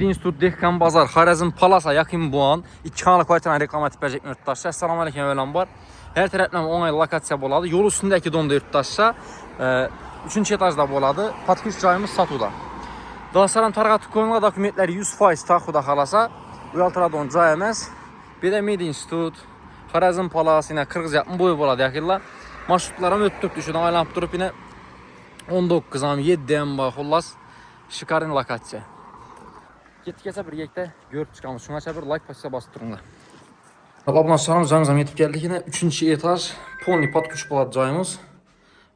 İnstitut Dehqan Bazar Xarəzm Palasa yaxın bu an 2 kanal kvartiranın reklama tipəcək yurttaşlar. Salam aleyküm öylən var. Hər tərəfdən 10 ay lokasiya boladı. Yol üstündəki donda yurttaşlar. 3-cü etajda boladı. Patküş çayımız Satuda. Daha sonra tarqatı koyunla dokumentləri 100% taxuda xalasa. Uyaltıra don cay eməz. Bir də Mid İnstitut Xarəzm Palasa ilə 40 yapın boyu boladı yaxınlar. Marşrutlarım ötüb düşüdən aylanıb durub yine 19 am 7 bax xullas şikarin lokasiya. Getdikcə bir yekdə görüb çıxamız. Şuna bir like pasıya basıb durunlar. Ablan salam canımızam yetib gəldik yine 3-cü etaj Pony Patküş boladı cayımız.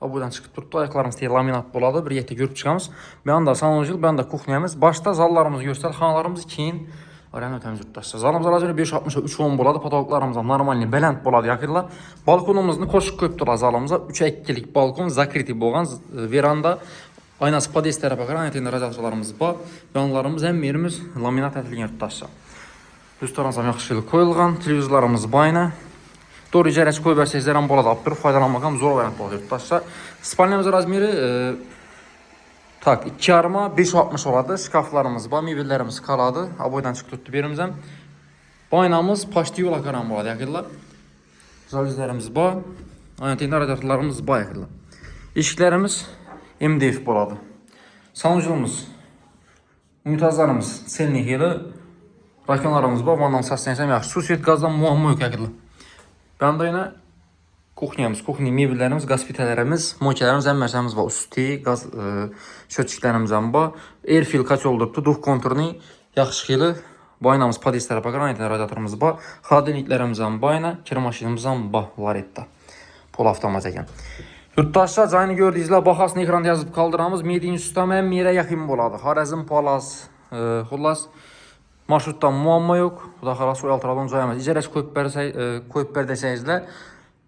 Buradan çıxıb durdu. Ayaqlarımız laminat boladı. Bir yekdə görüb çıxamız. Ben de salonjil, ben de kuxnyamız. Başda zallarımızı göstər. Xanalarımız 2-in. Arayın ötəmiz yurttaşlar. Zalımız alacaq 5.60-3.10 boladı. Patologlarımızda normalni belənd boladı yaxırlar. Balkonumuzun koşuq köpdülər zalımıza. 3-2'lik balkon, zakriti boğan veranda. Aynası podestlərə baxır. Aynətində radiatorlarımız var. Yanlarımız həm yerimiz laminat ətli yurttaşlar. Restoranımız yaxşı koyulğan. Televizorlarımız bayna. Doğru icərəçi koy bərsəklərən boladı. Abdurub faydalanmaqam zor variant boladı yurttaşlar. Spalnyamız razmeri 2,5'a 5.60 oladı. Şkaflarımız var. Mebellərimiz qaladı. Aboydan çıxıb tutdu birimizdən. Baynamız paştiyo lakaran boladı yaxırlar. Zavizlərimiz var. Aynətində radiatorlarımız var yaxırlar. İşiklərimiz MDF boladı. Sanuculuğumuz, unitazlarımız selnik yeri, rakonlarımız var. Vandan saslayansam yaxşı. Su svet qazdan muamma yok yaxırlar. Ben de yine kuxnyamız, kuxni mebellərimiz, qaz pitələrimiz, mokelərimiz, əmmərşəmiz var. Üstü, qaz şöçüklərimiz var. Airfill kaç oldurdu, duh konturunu yaxşı xili. Baynamız podestlərə baxır, aynı radiatorumuz var. Xadiliklərimiz var, bayna, kirmaşinimiz var, Laretta. Pol avtomat ekan. Yurttaşlar cayını gördüyünüzlər, baxasını ekranda yazıb qaldıramız. Mid İnstitutda mənim yerə yaxın boladı. Xarəzm Palas, xullas. Marşrutdan muamma yok. Bu da xalas Uyaltıradan cayamaz. İcərəç koyub bərdəsəyizlər.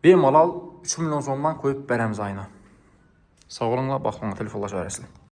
Benim alal 3 milyon sondan koyub bərəmiz ayına. Sağ olunla, baxınla, telefonla çarəsilə.